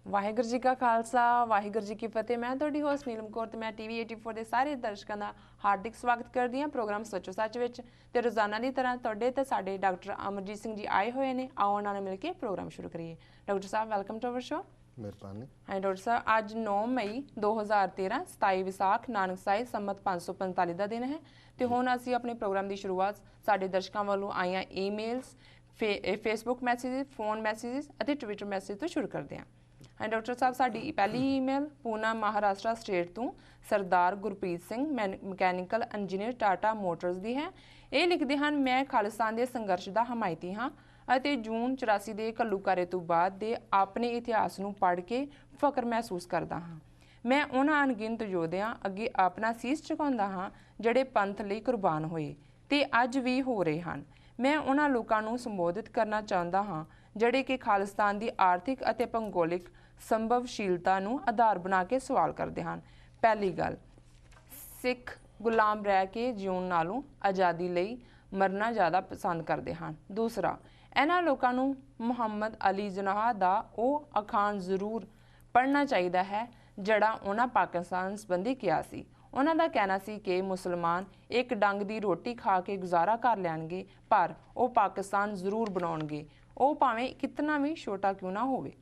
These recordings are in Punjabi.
ਵਾਹਿਗੁਰੂ ਜੀ ਕਾ ਖਾਲਸਾ ਵਾਹਿਗੁਰੂ ਜੀ ਕੀ ਫਤਿਹ। ਮੈਂ ਤੁਹਾਡੀ ਹੋਸਟ ਨੀਲਮ ਕੌਰ ਤੇ ਮੈਂ ਟੀਵੀ 84 ਦੇ ਸਾਰੇ ਦਰਸ਼ਕਾਂ ਦਾ ਹਾਰਦਿਕ ਸਵਾਗਤ ਕਰਦੀ ਹਾਂ ਪ੍ਰੋਗਰਾਮ ਸੱਚੋ ਸੱਚ ਵਿੱਚ। ਤੇ ਰੋਜ਼ਾਨਾ ਦੀ ਤਰ੍ਹਾਂ ਤੁਹਾਡੇ ਤੇ ਸਾਡੇ ਡਾਕਟਰ ਅਮਰਜੀਤ ਸਿੰਘ ਜੀ ਆਏ ਹੋਏ ਨੇ। ਆਓ ਉਹਨਾਂ ਨਾਲ ਮਿਲ ਕੇ ਪ੍ਰੋਗਰਾਮ ਸ਼ੁਰੂ ਕਰੀਏ। Doctor Sahib welcome to our show. ਮਿਹਰਬਾਨੀ। ਹਾਂ ਡਾਕਟਰ ਸਾਹਿਬ, ਅੱਜ 9 ਮਈ 2013 27 ਵਿਸਾਖ ਨਾਨਕ ਸਾਈ ਸੰਮਤ 545 ਦਾ ਦਿਨ ਹੈ। ਤੇ ਹੁਣ ਅਸੀਂ ਆਪਣੇ ਪ੍ਰੋਗਰਾਮ ਦੀ ਸ਼ੁਰੂਆਤ ਸਾਡੇ ਦਰਸ਼ਕਾਂ ਵੱਲੋਂ ਆਈਆਂ emails, Facebook messages, phone messages ਅਤੇ ਟਵਿੱਟਰ ਮੈਸੇਜ ਤੋਂ ਸ਼ੁਰੂ ਕਰਦੇ ਹਾਂ। ਹਾਂ ਡਾਕਟਰ ਸਾਹਿਬ, ਸਾਡੀ ਪਹਿਲੀ ਈਮੇਲ ਪੂਨਾ ਮਹਾਰਾਸ਼ਟਰ ਸਟੇਟ ਤੋਂ Sardar Gurpreet Singh mechanical engineer Tata Motors ਦੀ ਹੈ। ਇਹ ਲਿਖਦੇ ਹਨ, ਮੈਂ ਖਾਲਿਸਤਾਨ ਦੇ ਸੰਘਰਸ਼ ਦਾ ਹਮਾਇਤੀ ਹਾਂ ਅਤੇ ਜੂਨ 84 ਦੇ ਘੱਲੂਘਾਰੇ ਤੋਂ ਬਾਅਦ ਦੇ ਆਪਣੇ ਇਤਿਹਾਸ ਨੂੰ ਪੜ੍ਹ ਕੇ ਫਖਰ ਮਹਿਸੂਸ ਕਰਦਾ ਹਾਂ। ਮੈਂ ਉਹਨਾਂ ਅਣਗਿਣਤ ਯੋਧਿਆਂ ਅੱਗੇ ਆਪਣਾ ਸੀਸ ਝੁਕਾਉਂਦਾ ਹਾਂ ਜਿਹੜੇ ਪੰਥ ਲਈ ਕੁਰਬਾਨ ਹੋਏ ਤੇ ਅੱਜ ਵੀ ਹੋ ਰਹੇ ਹਨ। ਮੈਂ ਉਹਨਾਂ ਲੋਕਾਂ ਨੂੰ ਸੰਬੋਧਿਤ ਕਰਨਾ ਚਾਹੁੰਦਾ ਹਾਂ ਜਿਹੜੇ ਕਿ ਖਾਲਿਸਤਾਨ ਦੀ ਆਰਥਿਕ ਅਤੇ ਭੂਗੋਲਿਕ ਸੰਭਵਸ਼ੀਲਤਾ ਨੂੰ ਆਧਾਰ ਬਣਾ ਕੇ ਸਵਾਲ ਕਰਦੇ ਹਨ। ਪਹਿਲੀ ਗੱਲ, ਸਿੱਖ ਗੁਲਾਮ ਰਹਿ ਕੇ ਜਿਉਣ ਨਾਲੋਂ ਆਜ਼ਾਦੀ ਲਈ ਮਰਨਾ ਜ਼ਿਆਦਾ ਪਸੰਦ ਕਰਦੇ ਹਨ। ਦੂਸਰਾ, ਇਹਨਾਂ ਲੋਕਾਂ ਨੂੰ ਮੁਹੰਮਦ ਅਲੀ ਜਿਨਾਹ ਦਾ ਉਹ ਅਖਾਣ ਜ਼ਰੂਰ ਪੜ੍ਹਨਾ ਚਾਹੀਦਾ ਹੈ ਜਿਹੜਾ ਉਹਨਾਂ ਪਾਕਿਸਤਾਨ ਸੰਬੰਧੀ ਕਿਹਾ ਸੀ। ਉਹਨਾਂ ਦਾ ਕਹਿਣਾ ਸੀ ਕਿ ਮੁਸਲਮਾਨ ਇੱਕ ਡੰਗ ਦੀ ਰੋਟੀ ਖਾ ਕੇ ਗੁਜ਼ਾਰਾ ਕਰ ਲੈਣਗੇ ਪਰ ਉਹ ਪਾਕਿਸਤਾਨ ਜ਼ਰੂਰ ਬਣਾਉਣਗੇ, ਉਹ ਭਾਵੇਂ ਕਿਤਨਾ ਵੀ ਛੋਟਾ ਕਿਉਂ ਨਾ ਹੋਵੇ।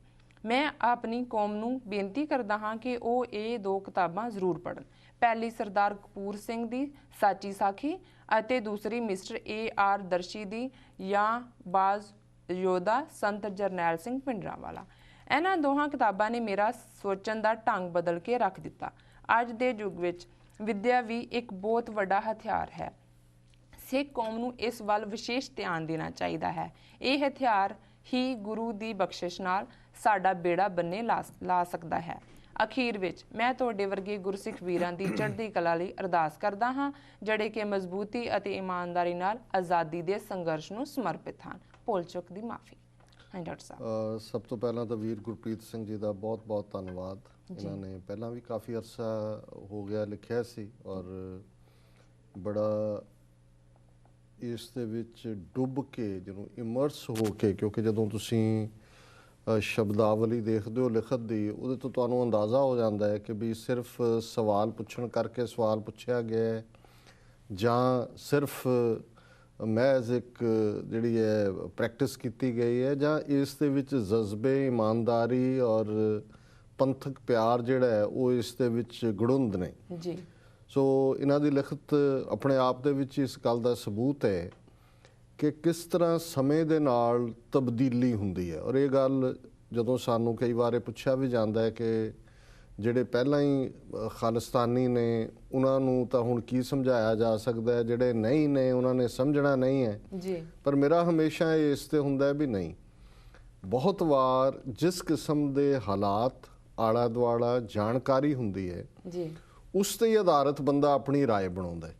ਮੈਂ ਆਪਣੀ ਕੌਮ ਨੂੰ ਬੇਨਤੀ ਕਰਦਾ ਹਾਂ ਕਿ ਉਹ ਇਹ ਦੋ ਕਿਤਾਬਾਂ ਜ਼ਰੂਰ ਪੜ੍ਹਨ। ਪਹਿਲੀ ਸਰਦਾਰ ਕਪੂਰ ਸਿੰਘ ਦੀ ਸਾਚੀ ਸਾਖੀ ਅਤੇ ਦੂਸਰੀ ਮਿਸਟਰ AR ਦਰਸ਼ੀ ਦੀ ਜਾਂ ਬਾਜ਼ ਯੋਧਾ ਸੰਤ ਜਰਨੈਲ ਸਿੰਘ ਭਿੰਡਰਾਂਵਾਲਾ। ਇਹਨਾਂ ਦੋਹਾਂ ਕਿਤਾਬਾਂ ਨੇ ਮੇਰਾ ਸੋਚਣ ਦਾ ਢੰਗ ਬਦਲ ਕੇ ਰੱਖ ਦਿੱਤਾ। ਅੱਜ ਦੇ ਯੁੱਗ ਵਿੱਚ ਵਿੱਦਿਆ ਵੀ ਇੱਕ ਬਹੁਤ ਵੱਡਾ ਹਥਿਆਰ ਹੈ। ਸਿੱਖ ਕੌਮ ਨੂੰ ਇਸ ਵੱਲ ਵਿਸ਼ੇਸ਼ ਧਿਆਨ ਦੇਣਾ ਚਾਹੀਦਾ ਹੈ। ਇਹ ਹਥਿਆਰ ਹੀ ਗੁਰੂ ਦੀ ਬਖਸ਼ਿਸ਼ ਨਾਲ ਸਾਡਾ ਬੇੜਾ ਬੰਨੇ ਲਾ ਸਕਦਾ ਹੈ। ਅਖੀਰ ਵਿੱਚ ਮੈਂ ਤੁਹਾਡੇ ਵਰਗੇ ਗੁਰਸਿੱਖ ਵੀਰਾਂ ਦੀ ਚੜ੍ਹਦੀ ਕਲਾ ਲਈ ਅਰਦਾਸ ਕਰਦਾ ਹਾਂ ਜਿਹੜੇ ਕਿ ਮਜ਼ਬੂਤੀ ਅਤੇ ਇਮਾਨਦਾਰੀ ਨਾਲ ਆਜ਼ਾਦੀ ਦੇ ਸੰਘਰਸ਼ ਨੂੰ ਸਮਰਪਿਤ ਹਨ। ਭੁੱਲ ਚੁੱਕ ਦੀ ਮਾਫੀ। ਹਾਂ ਡਾਕਟਰ ਸਾਹਿਬ, ਸਭ ਤੋਂ ਪਹਿਲਾਂ ਤਾਂ ਵੀਰ ਗੁਰਪ੍ਰੀਤ ਸਿੰਘ ਜੀ ਦਾ ਬਹੁਤ ਬਹੁਤ ਧੰਨਵਾਦ। ਇਹਨਾਂ ਨੇ ਪਹਿਲਾਂ ਵੀ ਕਾਫੀ ਅਰਸਾ ਹੋ ਗਿਆ ਲਿਖਿਆ ਸੀ ਔਰ ਬੜਾ ਇਸ ਦੇ ਵਿੱਚ ਡੁੱਬ ਕੇ ਜਿਹਨੂੰ ਇਮਰਸ ਹੋ ਕੇ, ਕਿਉਂਕਿ ਜਦੋਂ ਤੁਸੀਂ ਸ਼ਬਦਾਵਲੀ ਦੇਖਦੇ ਹੋ ਲਿਖਤ ਦੀ, ਉਹਦੇ ਤੋਂ ਤੁਹਾਨੂੰ ਅੰਦਾਜ਼ਾ ਹੋ ਜਾਂਦਾ ਹੈ ਕਿ ਵੀ ਸਿਰਫ ਸਵਾਲ ਪੁੱਛਣ ਕਰਕੇ ਸਵਾਲ ਪੁੱਛਿਆ ਗਿਆ ਜਾਂ ਸਿਰਫ ਮਹਿਜ਼ ਇੱਕ ਜਿਹੜੀ ਹੈ ਪ੍ਰੈਕਟਿਸ ਕੀਤੀ ਗਈ ਹੈ ਜਾਂ ਇਸ ਦੇ ਵਿੱਚ ਜਜ਼ਬੇ, ਇਮਾਨਦਾਰੀ ਔਰ ਪੰਥਕ ਪਿਆਰ ਜਿਹੜਾ ਹੈ ਉਹ ਇਸ ਦੇ ਵਿੱਚ ਗੁੜੁੰਦ ਨੇ ਜੀ। ਸੋ ਇਹਨਾਂ ਦੀ ਲਿਖਤ ਆਪਣੇ ਆਪ ਦੇ ਵਿੱਚ ਇਸ ਗੱਲ ਦਾ ਸਬੂਤ ਹੈ ਕਿ ਕਿਸ ਤਰ੍ਹਾਂ ਸਮੇਂ ਦੇ ਨਾਲ ਤਬਦੀਲੀ ਹੁੰਦੀ ਹੈ। ਔਰ ਇਹ ਗੱਲ ਜਦੋਂ ਸਾਨੂੰ ਕਈ ਵਾਰ ਪੁੱਛਿਆ ਵੀ ਜਾਂਦਾ ਹੈ ਕਿ ਜਿਹੜੇ ਪਹਿਲਾਂ ਹੀ ਖਾਲਿਸਤਾਨੀ ਨੇ ਉਹਨਾਂ ਨੂੰ ਤਾਂ ਹੁਣ ਕੀ ਸਮਝਾਇਆ ਜਾ ਸਕਦਾ ਹੈ, ਜਿਹੜੇ ਨਹੀਂ ਨੇ ਉਹਨਾਂ ਨੇ ਸਮਝਣਾ ਨਹੀਂ ਹੈ ਜੀ। ਪਰ ਮੇਰਾ ਹਮੇਸ਼ਾ ਇਸ ਤੇ ਹੁੰਦਾ ਵੀ ਨਹੀਂ, ਬਹੁਤ ਵਾਰ ਜਿਸ ਕਿਸਮ ਦੇ ਹਾਲਾਤ ਆਲਾ ਦੁਆਲਾ ਜਾਣਕਾਰੀ ਹੁੰਦੀ ਹੈ ਜੀ ਉਸ ਤੇ ਆਧਾਰਿਤ ਬੰਦਾ ਆਪਣੀ ਰਾਏ ਬਣਾਉਂਦਾ ਹੈ।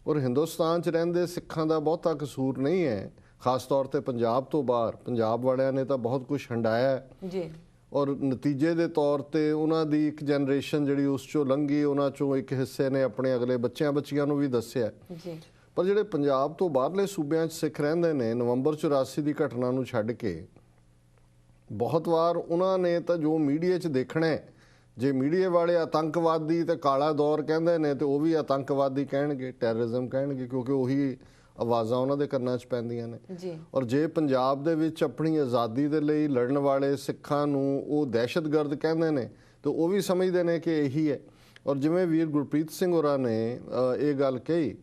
ਔਰ ਹਿੰਦੁਸਤਾਨ 'ਚ ਰਹਿੰਦੇ ਸਿੱਖਾਂ ਦਾ ਬਹੁਤਾ ਕਸੂਰ ਨਹੀਂ ਹੈ, ਖਾਸ ਤੌਰ ਤੇ ਪੰਜਾਬ ਤੋਂ ਬਾਹਰ। ਪੰਜਾਬ ਵਾਲਿਆਂ ਨੇ ਤਾਂ ਬਹੁਤ ਕੁਝ ਹੰਡਾਇਆ ਜੀ ਔਰ ਨਤੀਜੇ ਦੇ ਤੌਰ ਤੇ ਉਹਨਾਂ ਦੀ ਇੱਕ ਜਨਰੇਸ਼ਨ ਜਿਹੜੀ ਉਸ ਚੋਂ ਲੰਘੀ, ਉਹਨਾਂ ਚੋਂ ਇੱਕ ਹਿੱਸੇ ਨੇ ਆਪਣੇ ਅਗਲੇ ਬੱਚਿਆਂ ਨੂੰ ਵੀ ਦੱਸਿਆ ਜੀ। ਪਰ ਜਿਹੜੇ ਪੰਜਾਬ ਤੋਂ ਬਾਹਰਲੇ ਸੂਬਿਆਂ 'ਚ ਸਿੱਖ ਰਹਿੰਦੇ ਨੇ, ਨਵੰਬਰ 84 ਦੀ ਘਟਨਾ ਨੂੰ ਛੱਡ ਕੇ ਬਹੁਤ ਵਾਰ ਉਹਨਾਂ ਨੇ ਤਾਂ ਜੋ ਮੀਡੀਆ 'ਚ ਦੇਖਣਾ, ਜੇ ਮੀਡੀਆ ਵਾਲੇ ਆਤੰਕਵਾਦੀ ਤੇ ਕਾਲਾ ਦੌਰ ਕਹਿੰਦੇ ਨੇ ਤੇ ਉਹ ਵੀ ਆਤੰਕਵਾਦੀ ਕਹਿਣਗੇ, ਟੈਰਰਿਜ਼ਮ ਕਹਿਣਗੇ, ਕਿਉਂਕਿ ਉਹੀ ਆਵਾਜ਼ਾਂ ਉਹਨਾਂ ਦੇ ਕੰਨਾਂ 'ਚ ਪੈਂਦੀਆਂ ਨੇ ਜੀ। ਔਰ ਜੇ ਪੰਜਾਬ ਦੇ ਵਿੱਚ ਆਪਣੀ ਆਜ਼ਾਦੀ ਦੇ ਲਈ ਲੜਨ ਵਾਲੇ ਸਿੱਖਾਂ ਨੂੰ ਉਹ ਦਹਿਸ਼ਤਗਰਦ ਕਹਿੰਦੇ ਨੇ ਤੇ ਉਹ ਵੀ ਸਮਝਦੇ ਨੇ ਕਿ ਇਹੀ ਹੈ। ਔਰ ਜਿਵੇਂ ਵੀਰ ਗੁਰਪ੍ਰੀਤ ਸਿੰਘ ਹੋਰਾਂ ਨੇ ਇਹ ਗੱਲ ਕਹੀ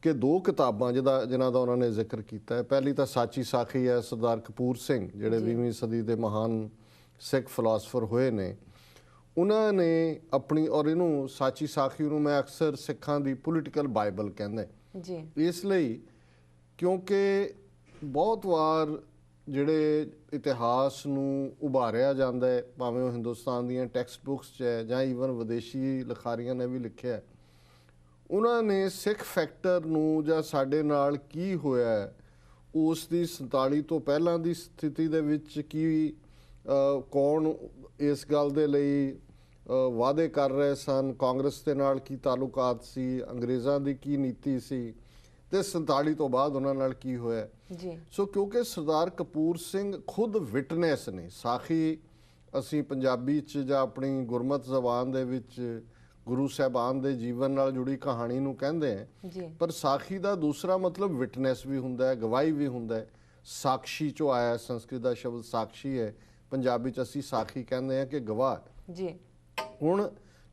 ਕਿ ਦੋ ਕਿਤਾਬਾਂ ਜਿਨ੍ਹਾਂ ਦਾ ਉਹਨਾਂ ਨੇ ਜ਼ਿਕਰ ਕੀਤਾ ਹੈ, ਪਹਿਲੀ ਤਾਂ ਸਾਚੀ ਸਾਖੀ ਹੈ, ਸਰਦਾਰ ਕਪੂਰ ਸਿੰਘ ਜਿਹੜੇ 20ਵੀਂ ਸਦੀ ਦੇ ਮਹਾਨ ਸਿੱਖ ਫਿਲਾਸਫਰ ਹੋਏ ਨੇ, ਉਹਨਾਂ ਨੇ ਆਪਣੀ, ਔਰ ਇਹਨੂੰ ਸਾਚੀ ਸਾਖੀ ਨੂੰ ਮੈਂ ਅਕਸਰ ਸਿੱਖਾਂ ਦੀ ਪੋਲੀਟੀਕਲ ਬਾਈਬਲ ਕਹਿੰਦੇ ਜੀ, ਇਸ ਲਈ ਕਿਉਂਕਿ ਬਹੁਤ ਵਾਰ ਜਿਹੜੇ ਇਤਿਹਾਸ ਨੂੰ ਉਭਾਰਿਆ ਜਾਂਦਾ ਹੈ, ਭਾਵੇਂ ਉਹ ਹਿੰਦੁਸਤਾਨ ਦੀਆਂ ਟੈਕਸਟ ਬੁੱਕਸ 'ਚ ਹੈ ਜਾਂ ਈਵਨ ਵਿਦੇਸ਼ੀ ਲਿਖਾਰੀਆਂ ਨੇ ਵੀ ਲਿਖਿਆ, ਉਹਨਾਂ ਨੇ ਸਿੱਖ ਫੈਕਟਰ ਨੂੰ ਜਾਂ ਸਾਡੇ ਨਾਲ ਕੀ ਹੋਇਆ ਉਸ ਦੀ 47 ਤੋਂ ਪਹਿਲਾਂ ਦੀ ਸਥਿਤੀ ਦੇ ਵਿੱਚ ਕੀ ਕੌਣ ਇਸ ਗੱਲ ਦੇ ਲਈ ਵਾਅਦੇ ਕਰ ਰਹੇ ਸਨ, ਕਾਂਗਰਸ ਦੇ ਨਾਲ ਕੀ ਤਾਲੁਕਾਤ ਸੀ, ਅੰਗਰੇਜ਼ਾਂ ਦੀ ਕੀ ਨੀਤੀ ਸੀ ਤੇ 47 ਤੋਂ ਬਾਅਦ ਉਹਨਾਂ ਨਾਲ ਕੀ ਹੋਇਆ ਜੀ। ਸੋ ਕਿਉਂਕਿ ਸਰਦਾਰ ਕਪੂਰ ਸਿੰਘ ਖੁਦ ਵਿਟਨੈਸ ਨੇ, ਸਾਖੀ ਅਸੀਂ ਪੰਜਾਬੀ 'ਚ ਜਾਂ ਆਪਣੀ ਗੁਰਮਤ ਜ਼ਬਾਨ ਦੇ ਵਿੱਚ ਗੁਰੂ ਸਾਹਿਬਾਨ ਦੇ ਜੀਵਨ ਨਾਲ ਜੁੜੀ ਕਹਾਣੀ ਨੂੰ ਕਹਿੰਦੇ ਆ। ਜੀ ਪਰ ਸਾਖੀ ਦਾ ਦੂਸਰਾ ਮਤਲਬ ਵਿਟਨੈਸ ਵੀ ਹੁੰਦਾ ਹੈ, ਗਵਾਹੀ ਵੀ ਹੁੰਦਾ ਹੈ। ਸਾਕਸ਼ੀ ਚੋਂ ਆਇਆ, ਸੰਸਕ੍ਰਿਤ ਦਾ ਸ਼ਬਦ ਸਾਕਸ਼ੀ ਹੈ, ਪੰਜਾਬੀ 'ਚ ਅਸੀਂ ਸਾਖੀ ਕਹਿੰਦੇ ਹਾਂ ਕਿ ਗਵਾਹ। ਜੀ ਹੁਣ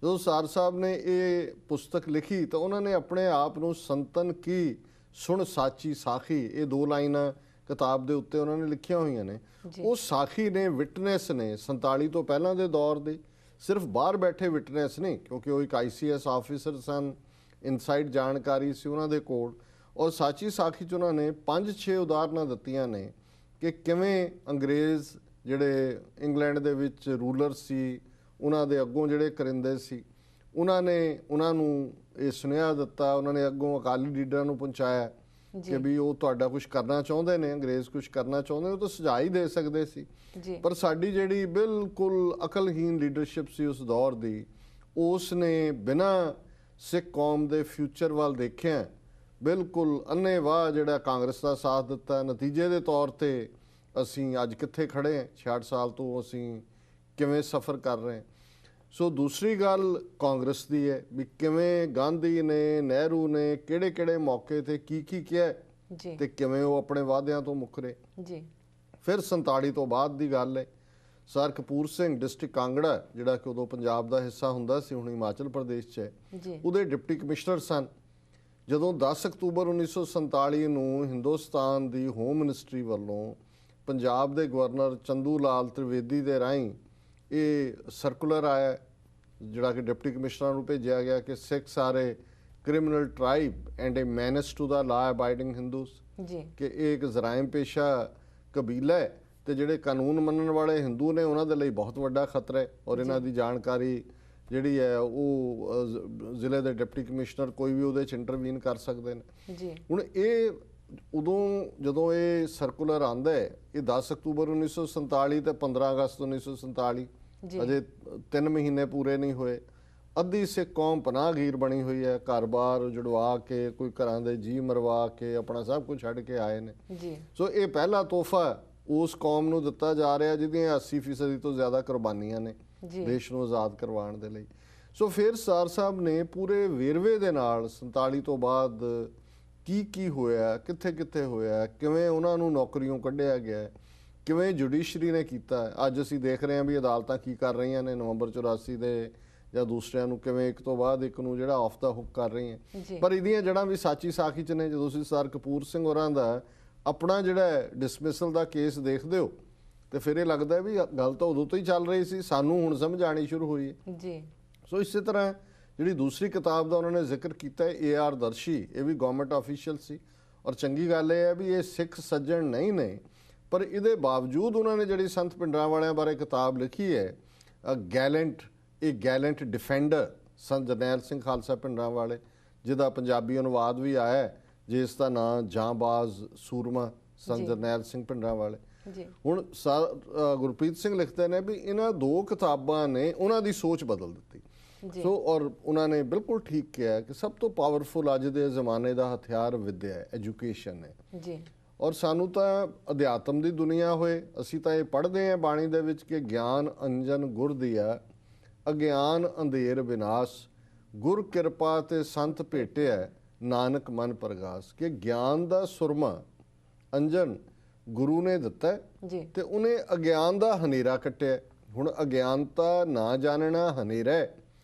ਜਦੋਂ ਸਰ ਸਾਹਿਬ ਨੇ ਇਹ ਪੁਸਤਕ ਲਿਖੀ ਤਾਂ ਉਹਨਾਂ ਨੇ ਆਪਣੇ ਆਪ ਨੂੰ ਸੰਤਨ ਕੀ ਸੁਣ ਸਾਚੀ ਸਾਖੀ, ਇਹ 2 ਲਾਈਨਾਂ ਕਿਤਾਬ ਦੇ ਉੱਤੇ ਉਹਨਾਂ ਨੇ ਲਿਖੀਆਂ ਹੋਈਆਂ ਨੇ। ਉਹ ਸਾਖੀ ਨੇ, ਵਿਟਨੈਸ ਨੇ 47 ਤੋਂ ਪਹਿਲਾਂ ਦੇ ਦੌਰ ਦੇ, ਸਿਰਫ ਬਾਹਰ ਬੈਠੇ ਵਿਟਨੈਸ ਨਹੀਂ, ਕਿਉਂਕਿ ਉਹ ਇੱਕ ICS ਆਫੀਸਰ ਸਨ, ਇਨਸਾਈਡ ਜਾਣਕਾਰੀ ਸੀ ਉਹਨਾਂ ਦੇ ਕੋਲ। ਔਰ ਸਾਚੀ ਸਾਖੀ 'ਚ ਉਹਨਾਂ ਨੇ 5-6 ਉਦਾਹਰਨਾਂ ਦਿੱਤੀਆਂ ਨੇ ਕਿ ਕਿਵੇਂ ਅੰਗਰੇਜ਼ ਜਿਹੜੇ ਇੰਗਲੈਂਡ ਦੇ ਵਿੱਚ ਰੂਲਰ ਸੀ, ਉਹਨਾਂ ਦੇ ਅੱਗੋਂ ਜਿਹੜੇ ਕਰਿੰਦੇ ਸੀ, ਉਹਨਾਂ ਨੇ ਉਹਨਾਂ ਨੂੰ ਇਹ ਸੁਨੇਹਾ ਦਿੱਤਾ, ਉਹਨਾਂ ਨੇ ਅੱਗੋਂ ਅਕਾਲੀ ਲੀਡਰਾਂ ਨੂੰ ਪਹੁੰਚਾਇਆ ਕਿ ਵੀ ਉਹ ਤੁਹਾਡਾ ਕੁਝ ਕਰਨਾ ਚਾਹੁੰਦੇ ਨੇ, ਅੰਗਰੇਜ਼ ਕੁਝ ਕਰਨਾ ਚਾਹੁੰਦੇ ਨੇ, ਉਹ ਤਾਂ ਸੁਝਾਅ ਹੀ ਦੇ ਸਕਦੇ ਸੀ। ਪਰ ਸਾਡੀ ਜਿਹੜੀ ਬਿਲਕੁਲ ਅਕਲਹੀਨ ਲੀਡਰਸ਼ਿਪ ਸੀ ਉਸ ਦੌਰ ਦੀ, ਉਸ ਨੇ ਬਿਨਾਂ ਸਿੱਖ ਕੌਮ ਦੇ ਫਿਊਚਰ ਵੱਲ ਦੇਖਿਆ ਬਿਲਕੁਲ ਅੰਨ੍ਹੇਵਾਹ ਜਿਹੜਾ ਕਾਂਗਰਸ ਦਾ ਸਾਥ ਦਿੱਤਾ। ਨਤੀਜੇ ਦੇ ਤੌਰ ਤੇ ਅਸੀਂ ਅੱਜ ਕਿੱਥੇ ਖੜੇ ਹਾਂ, 66 ਸਾਲ ਤੋਂ ਅਸੀਂ ਕਿਵੇਂ ਸਫ਼ਰ ਕਰ ਰਹੇ ਹਾਂ। ਸੋ ਦੂਸਰੀ ਗੱਲ ਕਾਂਗਰਸ ਦੀ ਹੈ ਵੀ ਕਿਵੇਂ ਗਾਂਧੀ ਨੇ, ਨਹਿਰੂ ਨੇ ਕਿਹੜੇ ਮੌਕੇ ਤੇ ਕੀ ਕਿਹਾ ਤੇ ਕਿਵੇਂ ਉਹ ਆਪਣੇ ਵਾਅਦਿਆਂ ਤੋਂ ਮੁੱਕਰੇ। ਫਿਰ 47 ਤੋਂ ਬਾਅਦ ਦੀ ਗੱਲ ਹੈ। ਸਰ ਕਪੂਰ ਸਿੰਘ ਡਿਸਟ੍ਰਿਕਟ ਕਾਂਗੜਾ, ਜਿਹੜਾ ਕਿ ਉਦੋਂ ਪੰਜਾਬ ਦਾ ਹਿੱਸਾ ਹੁੰਦਾ ਸੀ, ਹੁਣ ਹਿਮਾਚਲ ਪ੍ਰਦੇਸ਼ 'ਚ ਹੈ, ਉਹਦੇ ਡਿਪਟੀ ਕਮਿਸ਼ਨਰ ਸਨ। ਜਦੋਂ 10 ਅਕਤੂਬਰ 1947 ਨੂੰ ਹਿੰਦੁਸਤਾਨ ਦੀ ਹੋਮ ਮਿਨਿਸਟਰੀ ਵੱਲੋਂ ਪੰਜਾਬ ਦੇ ਗਵਰਨਰ ਚੰਦੂ ਲਾਲ ਤ੍ਰਿਵੇਦੀ ਦੇ ਰਾਹੀਂ ਇਹ ਸਰਕੂਲਰ ਆਇਆ, ਜਿਹੜਾ ਕਿ ਡਿਪਟੀ ਕਮਿਸ਼ਨਰ ਨੂੰ ਭੇਜਿਆ ਗਿਆ ਕਿ Sikh are criminal tribe and a menace to the law abiding Hindus, ਕਿ ਇਹ ਇੱਕ ਜਰਾਇਮ ਪੇਸ਼ਾ ਕਬੀਲਾ ਹੈ ਤੇ ਜਿਹੜੇ ਕਾਨੂੰਨ ਮੰਨਣ ਵਾਲੇ ਹਿੰਦੂ ਨੇ ਉਹਨਾਂ ਦੇ ਲਈ ਬਹੁਤ ਵੱਡਾ ਖਤਰਾ ਹੈ। ਔਰ ਇਹਨਾਂ ਦੀ ਜਾਣਕਾਰੀ ਜਿਹੜੀ ਹੈ ਉਹ ਜ਼ਿਲ੍ਹੇ ਦੇ ਡਿਪਟੀ ਕਮਿਸ਼ਨਰ ਕੋਈ ਵੀ ਉਹਦੇ 'ਚ ਇੰਟਰਵੀਨ ਕਰ ਸਕਦੇ ਨੇ। ਹੁਣ ਇਹ ਉਦੋਂ ਜਦੋਂ ਇਹ ਸਰਕੂਲਰ ਆਉਂਦਾ ਹੈ, ਇਹ 10 ਅਕਤੂਬਰ 1947 ਤੇ 15 ਅਗਸਤ 1947, ਅਜੇ 3 ਮਹੀਨੇ ਪੂਰੇ ਨਹੀਂ ਹੋਏ। ਅੱਧੀ ਸਿੱਖ ਕੌਮ ਪਨਾਹਗੀਰ ਬਣੀ ਹੋਈ ਹੈ, ਘਰ-ਬਾਰ ਜੁੜਵਾ ਕੇ, ਕੋਈ ਘਰਾਂ ਦੇ ਜੀ ਮਰਵਾ ਕੇ ਆਪਣਾ ਸਭ ਕੁਝ ਛੱਡ ਕੇ ਆਏ ਨੇ। ਸੋ ਇਹ ਪਹਿਲਾ ਤੋਹਫਾ ਉਸ ਕੌਮ ਨੂੰ ਦਿੱਤਾ ਜਾ ਰਿਹਾ ਜਿਹਦੀਆਂ 80% ਤੋਂ ਜ਼ਿਆਦਾ ਕੁਰਬਾਨੀਆਂ ਨੇ ਦੇਸ਼ ਨੂੰ ਆਜ਼ਾਦ ਕਰਵਾਉਣ ਦੇ ਲਈ। ਸੋ ਫਿਰ ਸਰ ਸਾਹਿਬ ਨੇ ਪੂਰੇ ਵੇਰਵੇ ਦੇ ਨਾਲ 47 ਤੋਂ ਬਾਅਦ ਕੀ ਹੋਇਆ, ਕਿੱਥੇ ਹੋਇਆ, ਕਿਵੇਂ ਉਹਨਾਂ ਨੂੰ ਨੌਕਰੀਆਂ ਕੱਢਿਆ ਗਿਆ, ਕਿਵੇਂ ਜੁਡੀਸ਼ਰੀ ਨੇ ਕੀਤਾ। ਅੱਜ ਅਸੀਂ ਦੇਖ ਰਹੇ ਹਾਂ ਵੀ ਅਦਾਲਤਾਂ ਕੀ ਕਰ ਰਹੀਆਂ ਨੇ ਨਵੰਬਰ 84 ਦੇ ਜਾਂ ਦੂਸਰਿਆਂ ਨੂੰ ਕਿਵੇਂ ਇੱਕ ਤੋਂ ਬਾਅਦ ਇੱਕ ਨੂੰ ਜਿਹੜਾ ਆਫ ਦਾ ਹੁੱਕ ਕਰ ਰਹੀਆਂ। ਪਰ ਇਹਦੀਆਂ ਜੜ੍ਹਾਂ ਵੀ ਸਾਚੀ ਸਾਖੀ 'ਚ ਨੇ। ਜਦੋਂ ਤੁਸੀਂ ਸਰ ਕਪੂਰ ਸਿੰਘ ਹੋਰਾਂ ਦਾ ਆਪਣਾ ਜਿਹੜਾ ਡਿਸਮਿਸਲ ਦਾ ਕੇਸ ਦੇਖਦੇ ਹੋ ਤੇ ਫਿਰ ਇਹ ਲੱਗਦਾ ਵੀ ਗੱਲ ਤਾਂ ਉਦੋਂ ਤੋਂ ਹੀ ਚੱਲ ਰਹੀ ਸੀ, ਸਾਨੂੰ ਹੁਣ ਸਮਝ ਆਣੀ ਸ਼ੁਰੂ ਹੋਈ ਹੈ। ਸੋ ਇਸੇ ਤਰ੍ਹਾਂ ਜਿਹੜੀ ਦੂਸਰੀ ਕਿਤਾਬ ਦਾ ਉਹਨਾਂ ਨੇ ਜ਼ਿਕਰ ਕੀਤਾ ਹੈ AR ਦਰਸ਼ੀ, ਇਹ ਵੀ ਗਵਰਨਮੈਂਟ ਆਫੀਸ਼ੀਅਲ ਸੀ। ਔਰ ਚੰਗੀ ਗੱਲ ਇਹ ਹੈ ਵੀ ਇਹ ਸਿੱਖ ਸੱਜਣ ਨਹੀਂ ਨੇ, ਪਰ ਇਹਦੇ ਬਾਵਜੂਦ ਉਹਨਾਂ ਨੇ ਜਿਹੜੀ ਸੰਤ ਭਿੰਡਰਾਂ ਵਾਲਿਆਂ ਬਾਰੇ ਕਿਤਾਬ ਲਿਖੀ ਹੈ, ਗੈਲੈਂਟ ਡਿਫੈਂਡਰ ਸੰਤ ਜਰਨੈਲ ਸਿੰਘ ਖਾਲਸਾ ਭਿੰਡਰਾਂ ਵਾਲੇ, ਜਿਹਦਾ ਪੰਜਾਬੀ ਅਨੁਵਾਦ ਵੀ ਆਇਆ ਹੈ, ਜਿਸ ਦਾ ਨਾਂ ਜਾਂਬਾਜ਼ ਸੂਰਮਾ ਸੰਤ ਜਰਨੈਲ ਸਿੰਘ ਭਿੰਡਰਾਂ ਵਾਲੇ। ਹੁਣ ਗੁਰਪ੍ਰੀਤ ਸਿੰਘ ਲਿਖਦੇ ਨੇ ਵੀ ਇਹਨਾਂ 2 ਕਿਤਾਬਾਂ ਨੇ ਉਹਨਾਂ ਦੀ ਸੋਚ ਬਦਲ ਦਿੱਤੀ। ਸੋ ਔਰ ਉਹਨਾਂ ਨੇ ਬਿਲਕੁਲ ਠੀਕ ਕਿਹਾ ਕਿ ਸਭ ਤੋਂ ਪਾਵਰਫੁਲ ਅੱਜ ਦੇ ਜ਼ਮਾਨੇ ਦਾ ਹਥਿਆਰ ਵਿਦਿਆ ਹੈ, ਐਜੂਕੇਸ਼ਨ ਹੈ। ਔਰ ਸਾਨੂੰ ਤਾਂ ਅਧਿਆਤਮ ਦੀ ਦੁਨੀਆ ਹੋਏ, ਅਸੀਂ ਤਾਂ ਇਹ ਪੜ੍ਹਦੇ ਹਾਂ ਬਾਣੀ ਦੇ ਵਿੱਚ ਕਿ ਗਿਆਨ ਅੰਜਨ ਗੁਰ ਦੀਆ, ਅਗਿਆਨ ਅੰਧੇਰ ਵਿਨਾਸ਼, ਗੁਰ ਕਿਰਪਾ ਤੇ ਸੰਤ ਭੇਟਿਆ, ਨਾਨਕ ਮਨ ਪ੍ਰਗਾਸ। ਕਿ ਗਿਆਨ ਦਾ ਸੁਰਮਾ ਅੰਜਨ ਗੁਰੂ ਨੇ ਦਿੱਤਾ ਤੇ ਉਹਨੇ ਅਗਿਆਨ ਦਾ ਹਨੇਰਾ ਕੱਟਿਆ। ਹੁਣ ਅਗਿਆਨਤਾ ਨਾ ਜਾਣਨਾ ਹਨੇਰਾ ਹੈ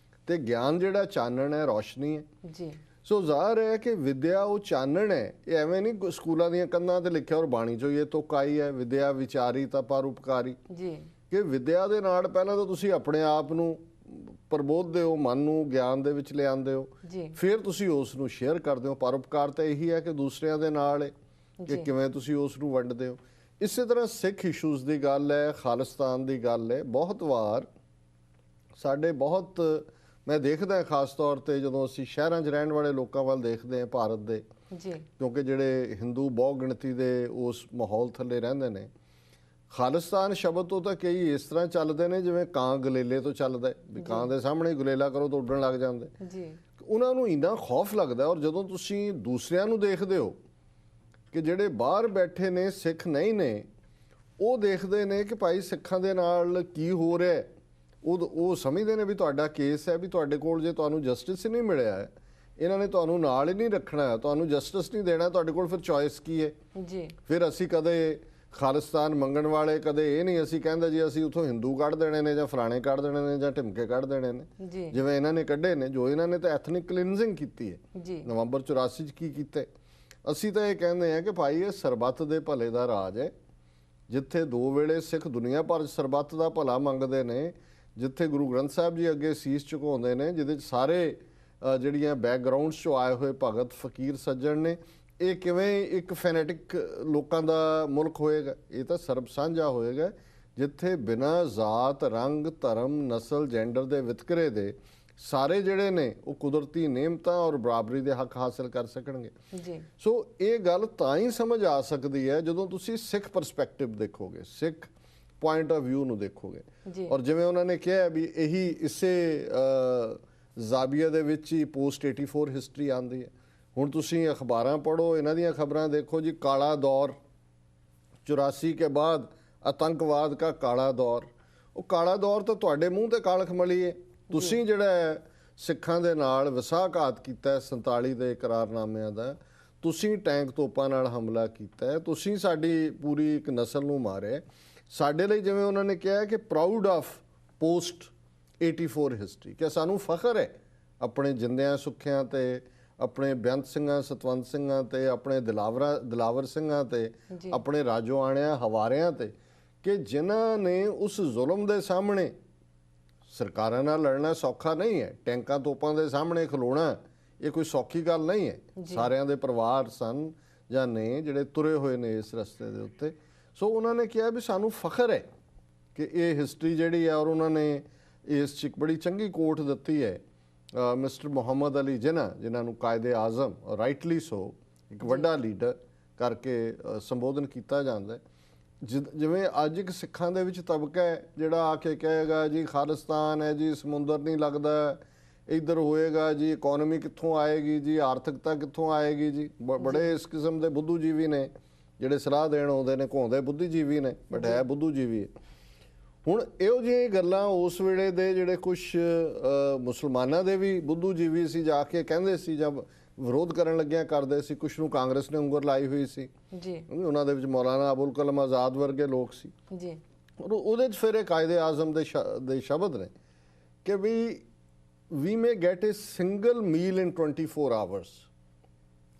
ਤੇ ਗਿਆਨ ਜਿਹੜਾ ਚਾਨਣ ਹੈ, ਰੌਸ਼ਨੀ ਹੈ। ਸੋ ਜ਼ਾਹਰ ਹੈ ਕਿ ਵਿਦਿਆ ਉਹ ਚਾਨਣ ਹੈ। ਇਹ ਐਵੇਂ ਨਹੀਂ ਸਕੂਲਾਂ ਦੀਆਂ ਕੰਧਾਂ ਤੇ ਲਿਖਿਆ ਔਰ ਬਾਣੀ ਚੋਂ ਇਹ ਤੁਕ ਆਈ ਹੈ, ਵਿਦਿਆ ਵਿਚਾਰੀ ਤਾਂ ਪਰਉਪਕਾਰੀ। ਕਿ ਵਿਦਿਆ ਦੇ ਨਾਲ ਪਹਿਲਾਂ ਤਾਂ ਤੁਸੀਂ ਆਪਣੇ ਆਪ ਨੂੰ ਪ੍ਰਬੋਧਦੇ ਹੋ, ਮਨ ਨੂੰ ਗਿਆਨ ਦੇ ਵਿੱਚ ਲਿਆਉਂਦੇ ਹੋ, ਫਿਰ ਤੁਸੀਂ ਉਸ ਨੂੰ ਸ਼ੇਅਰ ਕਰਦੇ ਹੋ। ਪਰਉਪਕਾਰ ਤਾਂ ਇਹੀ ਹੈ ਕਿ ਦੂਸਰਿਆਂ ਦੇ ਨਾਲ ਹੈ ਕਿ ਕਿਵੇਂ ਤੁਸੀਂ ਉਸ ਨੂੰ ਵੰਡਦੇ ਹੋ। ਇਸੇ ਤਰ੍ਹਾਂ ਸਿੱਖ ਇਸ਼ੂਜ਼ ਦੀ ਗੱਲ ਹੈ, ਖਾਲਿਸਤਾਨ ਦੀ ਗੱਲ ਹੈ। ਬਹੁਤ ਵਾਰ ਸਾਡੇ ਮੈਂ ਦੇਖਦਾ ਖਾਸ ਤੌਰ ਤੇ ਜਦੋਂ ਅਸੀਂ ਸ਼ਹਿਰਾਂ 'ਚ ਰਹਿਣ ਵਾਲੇ ਲੋਕਾਂ ਵੱਲ ਦੇਖਦੇ ਹਾਂ ਭਾਰਤ ਦੇ, ਕਿਉਂਕਿ ਜਿਹੜੇ ਹਿੰਦੂ ਬਹੁ ਗਿਣਤੀ ਦੇ ਉਸ ਮਾਹੌਲ ਥੱਲੇ ਰਹਿੰਦੇ ਨੇ, ਖਾਲਿਸਤਾਨ ਸ਼ਬਦ ਤੋਂ ਤਾਂ ਕਈ ਇਸ ਤਰ੍ਹਾਂ ਚੱਲਦੇ ਨੇ ਜਿਵੇਂ ਕਾਂ ਗਲੇਲੇ ਤੋਂ ਚੱਲਦਾ ਵੀ ਕਾਂ ਦੇ ਸਾਹਮਣੇ ਗੁਲੇਲਾ ਕਰੋ ਤਾਂ ਉੱਡਣ ਲੱਗ ਜਾਂਦੇ। ਉਹਨਾਂ ਨੂੰ ਇੰਨਾ ਖੌਫ ਲੱਗਦਾ। ਔਰ ਜਦੋਂ ਤੁਸੀਂ ਦੂਸਰਿਆਂ ਨੂੰ ਦੇਖਦੇ ਹੋ ਕਿ ਜਿਹੜੇ ਬਾਹਰ ਬੈਠੇ ਨੇ ਸਿੱਖ ਨਹੀਂ ਨੇ, ਉਹ ਦੇਖਦੇ ਨੇ ਕਿ ਭਾਈ ਸਿੱਖਾਂ ਦੇ ਨਾਲ ਕੀ ਹੋ ਰਿਹਾ ਹੈ। ਉਹ ਸਮਝਦੇ ਨੇ ਵੀ ਤੁਹਾਡਾ ਕੇਸ ਹੈ, ਵੀ ਤੁਹਾਡੇ ਕੋਲ ਜੇ ਤੁਹਾਨੂੰ ਜਸਟਿਸ ਹੀ ਨਹੀਂ ਮਿਲਿਆ ਹੈ, ਇਹਨਾਂ ਨੇ ਤੁਹਾਨੂੰ ਨਾਲ ਹੀ ਨਹੀਂ ਰੱਖਣਾ, ਤੁਹਾਨੂੰ ਜਸਟਿਸ ਨਹੀਂ ਦੇਣਾ, ਤੁਹਾਡੇ ਕੋਲ ਫਿਰ ਚੋਇਸ ਕੀ ਹੈ ਜੀ। ਫਿਰ ਅਸੀਂ ਕਦੇ ਖਾਲਿਸਤਾਨ ਮੰਗਣ ਵਾਲੇ ਕਦੇ ਇਹ ਨਹੀਂ ਅਸੀਂ ਕਹਿੰਦੇ ਜੀ ਅਸੀਂ ਉਥੋਂ ਹਿੰਦੂ ਕੱਢ ਦੇਣੇ ਨੇ ਜਾਂ ਫਲਾਣੇ ਕੱਢ ਦੇਣੇ ਨੇ ਜਾਂ ਢਿਮਕੇ ਕੱਢ ਦੇਣੇ ਨੇ, ਜਿਵੇਂ ਇਹਨਾਂ ਨੇ ਕੱਢੇ ਨੇ। ਜੋ ਇਹਨਾਂ ਨੇ ਤਾਂ ਐਥਨਿਕ ਕਲੀਨਜ਼ਿੰਗ ਕੀਤੀ ਹੈ ਨਵੰਬਰ 84 ਚ ਕੀ ਕੀਤਾ। ਅਸੀਂ ਤਾਂ ਇਹ ਕਹਿੰਦੇ ਹਾਂ ਕਿ ਭਾਈ ਇਹ ਸਰਬੱਤ ਦੇ ਭਲੇ ਦਾ ਰਾਜ ਹੈ, ਜਿੱਥੇ ਦੋ ਵੇਲੇ ਸਿੱਖ ਦੁਨੀਆ ਭਰ 'ਚ ਸਰਬੱਤ ਦਾ ਭਲਾ ਮੰਗਦੇ ਨੇ, ਜਿੱਥੇ ਗੁਰੂ ਗ੍ਰੰਥ ਸਾਹਿਬ ਜੀ ਅੱਗੇ ਸੀਸ ਝੁਕਾਉਂਦੇ ਨੇ, ਜਿਹਦੇ 'ਚ ਸਾਰੇ ਜਿਹੜੀਆਂ ਬੈਕਗਰਾਊਂਡਸ 'ਚੋਂ ਆਏ ਹੋਏ ਭਗਤ ਫਕੀਰ ਸੱਜਣ ਨੇ। ਇਹ ਕਿਵੇਂ ਇੱਕ ਫੈਨੇਟਿਕ ਲੋਕਾਂ ਦਾ ਮੁਲਕ ਹੋਏਗਾ? ਇਹ ਤਾਂ ਸਰਬ ਸਾਂਝਾ ਹੋਏਗਾ, ਜਿੱਥੇ ਬਿਨਾਂ ਜ਼ਾਤ, ਰੰਗ, ਧਰਮ, ਨਸਲ, ਜੈਂਡਰ ਦੇ ਵਿਤਕਰੇ ਦੇ ਸਾਰੇ ਜਿਹੜੇ ਨੇ ਉਹ ਕੁਦਰਤੀ ਨਿਯਮਤਾਂ ਔਰ ਬਰਾਬਰੀ ਦੇ ਹੱਕ ਹਾਸਲ ਕਰ ਸਕਣਗੇ। ਸੋ ਇਹ ਗੱਲ ਤਾਂ ਹੀ ਸਮਝ ਆ ਸਕਦੀ ਹੈ ਜਦੋਂ ਤੁਸੀਂ ਸਿੱਖ ਪਰਸਪੈਕਟਿਵ ਦੇਖੋਗੇ, ਸਿੱਖ ਪੁਆਇੰਟ ਆਫ ਵਿਊ ਨੂੰ ਦੇਖੋਗੇ। ਔਰ ਜਿਵੇਂ ਉਹਨਾਂ ਨੇ ਕਿਹਾ ਵੀ ਇਹੀ ਇਸੇ ਜ਼ਾਬੀਆ ਦੇ ਵਿੱਚ ਹੀ ਪੋਸਟ 84 ਹਿਸਟਰੀ ਆਉਂਦੀ ਹੈ। ਹੁਣ ਤੁਸੀਂ ਅਖਬਾਰਾਂ ਪੜ੍ਹੋ, ਇਹਨਾਂ ਦੀਆਂ ਖਬਰਾਂ ਦੇਖੋ ਜੀ, ਕਾਲਾ ਦੌਰ 84 के बाद आतंकवाद का काला दौर। ਉਹ ਕਾਲਾ ਦੌਰ ਤਾਂ ਤੁਹਾਡੇ ਮੂੰਹ ਤੇ ਕਾਲਖ ਮਲੀ ਹੈ। ਤੁਸੀਂ ਜਿਹੜਾ ਸਿੱਖਾਂ ਦੇ ਨਾਲ ਵਿਸਾਘਾਤ ਕੀਤਾ 47 ਦੇ ਇਕਰਾਰਨਾਮਿਆਂ ਦਾ, ਤੁਸੀਂ ਟੈਂਕ ਤੋਪਾਂ ਨਾਲ ਹਮਲਾ ਕੀਤਾ, ਤੁਸੀਂ ਸਾਡੀ ਪੂਰੀ ਇੱਕ ਨਸਲ ਨੂੰ ਮਾਰਿਆ। ਸਾਡੇ ਲਈ ਜਿਵੇਂ ਉਹਨਾਂ ਨੇ ਕਿਹਾ ਕਿ ਪ੍ਰਾਊਡ ਆਫ ਪੋਸਟ 84 ਹਿਸਟਰੀ, ਕਿ ਸਾਨੂੰ ਫਖਰ ਹੈ ਆਪਣੇ ਜਿੰਦਿਆਂ ਸੁੱਖਿਆਂ ਤੇ, ਆਪਣੇ ਬੇਅੰਤ ਸਿੰਘਾਂ, ਸਤਵੰਤ ਸਿੰਘਾਂ ਤੇ, ਆਪਣੇ ਦਿਲਾਵਰ ਸਿੰਘਾਂ ਤੇ, ਆਪਣੇ ਰਾਜੋਆਣਿਆਂ ਹਵਾਰਿਆਂ ਤੇ, ਕਿ ਜਿਨ੍ਹਾਂ ਨੇ ਉਸ ਜ਼ੁਲਮ ਦੇ ਸਾਹਮਣੇ, ਸਰਕਾਰਾਂ ਨਾਲ ਲੜਨਾ ਸੌਖਾ ਨਹੀਂ ਹੈ, ਟੈਂਕਾਂ ਤੋਪਾਂ ਦੇ ਸਾਹਮਣੇ ਖਲੋਣਾ ਇਹ ਕੋਈ ਸੌਖੀ ਗੱਲ ਨਹੀਂ ਹੈ। ਸਾਰਿਆਂ ਦੇ ਪਰਿਵਾਰ ਸਨ ਜਾਂ ਨੇ ਜਿਹੜੇ ਤੁਰੇ ਹੋਏ ਨੇ ਇਸ ਰਸਤੇ ਦੇ ਉੱਤੇ। ਸੋ ਉਹਨਾਂ ਨੇ ਕਿਹਾ ਵੀ ਸਾਨੂੰ ਫਖਰ ਹੈ ਕਿ ਇਹ ਹਿਸਟਰੀ ਜਿਹੜੀ ਹੈ। ਔਰ ਉਹਨਾਂ ਨੇ ਇਸ 'ਚ ਇੱਕ ਬੜੀ ਚੰਗੀ ਕੋਟ ਦਿੱਤੀ ਹੈ ਮਿਸਟਰ ਮੁਹੰਮਦ ਅਲੀ ਜਿਨਾ, ਜਿਨ੍ਹਾਂ ਨੂੰ ਕਾਇਦੇ ਆਜ਼ਮ ਰਾਈਟਲੀ ਸੋ ਇੱਕ ਵੱਡਾ ਲੀਡਰ ਕਰਕੇ ਸੰਬੋਧਨ ਕੀਤਾ ਜਾਂਦਾ। ਜਿਵੇਂ ਅੱਜ ਇੱਕ ਸਿੱਖਾਂ ਦੇ ਵਿੱਚ ਤਬਕਾ ਹੈ ਜਿਹੜਾ ਆ ਕੇ ਕਹੇਗਾ ਜੀ ਖਾਲਿਸਤਾਨ ਹੈ ਜੀ, ਸਮੁੰਦਰ ਨਹੀਂ ਲੱਗਦਾ, ਇੱਧਰ ਹੋਏਗਾ ਜੀ, ਇਕੋਨਮੀ ਕਿੱਥੋਂ ਆਏਗੀ ਜੀ, ਆਰਥਿਕਤਾ ਕਿੱਥੋਂ ਆਏਗੀ ਜੀ। ਬੜੇ ਇਸ ਕਿਸਮ ਦੇ ਬੁੱਧੂਜੀਵੀ ਨੇ ਜਿਹੜੇ ਸਲਾਹ ਦੇਣ ਆਉਂਦੇ ਨੇ, ਘੁੰਮਦੇ ਬੁੱਧੀਜੀਵੀ ਨੇ ਬਟ ਹੈ ਬੁੱਧੂਜੀਵੀ ਹੈ। ਹੁਣ ਇਹੋ ਜਿਹੀਆਂ ਗੱਲਾਂ ਉਸ ਵੇਲੇ ਦੇ ਜਿਹੜੇ ਕੁਝ ਮੁਸਲਮਾਨਾਂ ਦੇ ਵੀ ਬੁੱਧੂਜੀਵੀ ਸੀ ਜਾ ਕੇ ਕਹਿੰਦੇ ਸੀ, ਜਾਂ ਵਿਰੋਧ ਕਰਨ ਲੱਗਿਆਂ ਕਰਦੇ ਸੀ। ਕੁਛ ਨੂੰ ਕਾਂਗਰਸ ਨੇ ਉਂਗਲ ਲਾਈ ਹੋਈ ਸੀ ਜੀ, ਉਹਨਾਂ ਦੇ ਵਿੱਚ ਮੌਲਾਨਾ ਅਬੁਲ ਕਲਮ ਆਜ਼ਾਦ ਵਰਗੇ ਲੋਕ ਸੀ ਜੀ। ਉਹਦੇ 'ਚ ਫਿਰ ਇਹ ਕਾਇਦੇ ਆਜ਼ਮ ਦੇ ਸ਼ਬਦ ਨੇ ਕਿ ਵੀ ਮੇ ਗੈਟ ਏ ਸਿੰਗਲ ਮੀਲ ਇਨ 24 ਆਵਰਸ।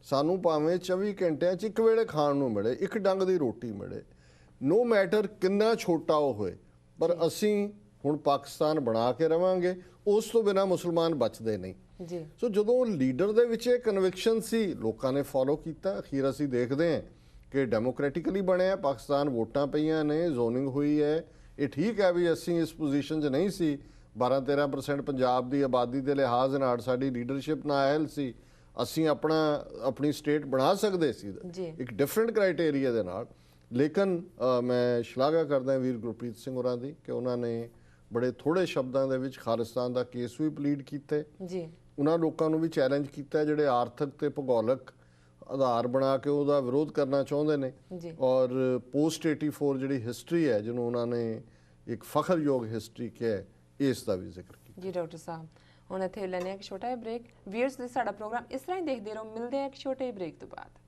ਸਾਨੂੰ ਭਾਵੇਂ 24 ਘੰਟਿਆਂ 'ਚ ਇੱਕ ਵੇਲੇ ਖਾਣ ਨੂੰ ਮਿਲੇ, ਇੱਕ ਡੰਗ ਦੀ ਰੋਟੀ ਮਿਲੇ, ਨੋ ਮੈਟਰ ਕਿੰਨਾ ਛੋਟਾ ਉਹ ਹੋਏ, ਪਰ ਅਸੀਂ ਹੁਣ ਪਾਕਿਸਤਾਨ ਬਣਾ ਕੇ ਰਵਾਂਗੇ, ਉਸ ਤੋਂ ਬਿਨਾਂ ਮੁਸਲਮਾਨ ਬਚਦੇ ਨਹੀਂ ਜੀ। ਸੋ ਜਦੋਂ ਲੀਡਰ ਦੇ ਵਿੱਚ ਇਹ ਕਨਵਿਕਸ਼ਨ ਸੀ, ਲੋਕਾਂ ਨੇ ਫੋਲੋ ਕੀਤਾ। ਅਖੀਰ ਅਸੀਂ ਦੇਖਦੇ ਹਾਂ ਕਿ ਡੈਮੋਕ੍ਰੈਟਿਕਲੀ ਬਣਿਆ ਪਾਕਿਸਤਾਨ, ਵੋਟਾਂ ਪਈਆਂ ਨੇ, ਜ਼ੋਨਿੰਗ ਹੋਈ ਹੈ। ਇਹ ਠੀਕ ਹੈ ਵੀ ਅਸੀਂ ਇਸ ਪੋਜੀਸ਼ਨ 'ਚ ਨਹੀਂ ਸੀ, 12-13% ਪੰਜਾਬ ਦੀ ਆਬਾਦੀ ਦੇ ਲਿਹਾਜ਼ ਨਾਲ ਸਾਡੀ ਲੀਡਰਸ਼ਿਪ ਨਾਅਹਿਲ ਸੀ, ਅਸੀਂ ਆਪਣੀ ਸਟੇਟ ਬਣਾ ਸਕਦੇ ਸੀ ਇੱਕ ਡਿਫਰੈਂਟ ਕ੍ਰਾਈਟੇਰੀਆ ਦੇ ਨਾਲ। ਲੇਕਿਨ ਮੈਂ ਸ਼ਲਾਘਾ ਕਰਦਾ ਵੀਰ ਗੁਰਪ੍ਰੀਤ ਸਿੰਘ ਹੋਰਾਂ ਦੀ ਕਿ ਉਹਨਾਂ ਨੇ ਬੜੇ ਥੋੜੇ ਸ਼ਬਦਾਂ ਦੇ ਵਿੱਚ ਖਾਲਿਸਤਾਨ ਦਾ ਕੇਸ ਵੀ ਪਲੀਡ ਕੀਤੇ ਜੀ। ਉਹਨਾਂ ਲੋਕਾਂ ਨੂੰ ਵੀ ਚੈਲੰਜ ਕੀਤਾ ਜਿਹੜੇ ਆਰਥਿਕ ਤੇ ਭੂਗੋਲਿਕ ਆਧਾਰ ਬਣਾ ਕੇ ਉਹਦਾ ਵਿਰੋਧ ਕਰਨਾ ਚਾਹੁੰਦੇ ਨੇ। ਔਰ ਪੋਸਟ 84 ਜਿਹੜੀ ਹਿਸਟਰੀ ਹੈ, ਜਿਹਨੂੰ ਉਹਨਾਂ ਨੇ ਇੱਕ ਫਖਰਯੋਗ ਹਿਸਟਰੀ ਕਿਹਾ, ਇਸ ਦਾ ਵੀ ਜ਼ਿਕਰ ਕੀਤਾ ਜੀ। ਡਾਕਟਰ ਸਾਹਿਬ ਹੁਣ ਇੱਥੇ ਲੈਣੇ ਇੱਕ ਛੋਟਾ ਜਿਹਾ ਬ੍ਰੇਕ। ਵੀਅਰਸ ਦੇ ਸਾਡਾ ਪ੍ਰੋਗਰਾਮ ਇਸ ਤਰ੍ਹਾਂ ਹੀ ਦੇਖਦੇ ਰਹੋ। ਮਿਲਦੇ ਆ ਇੱਕ ਛੋਟੇ ਬ੍ਰੇਕ ਤੋਂ ਬਾਅਦ।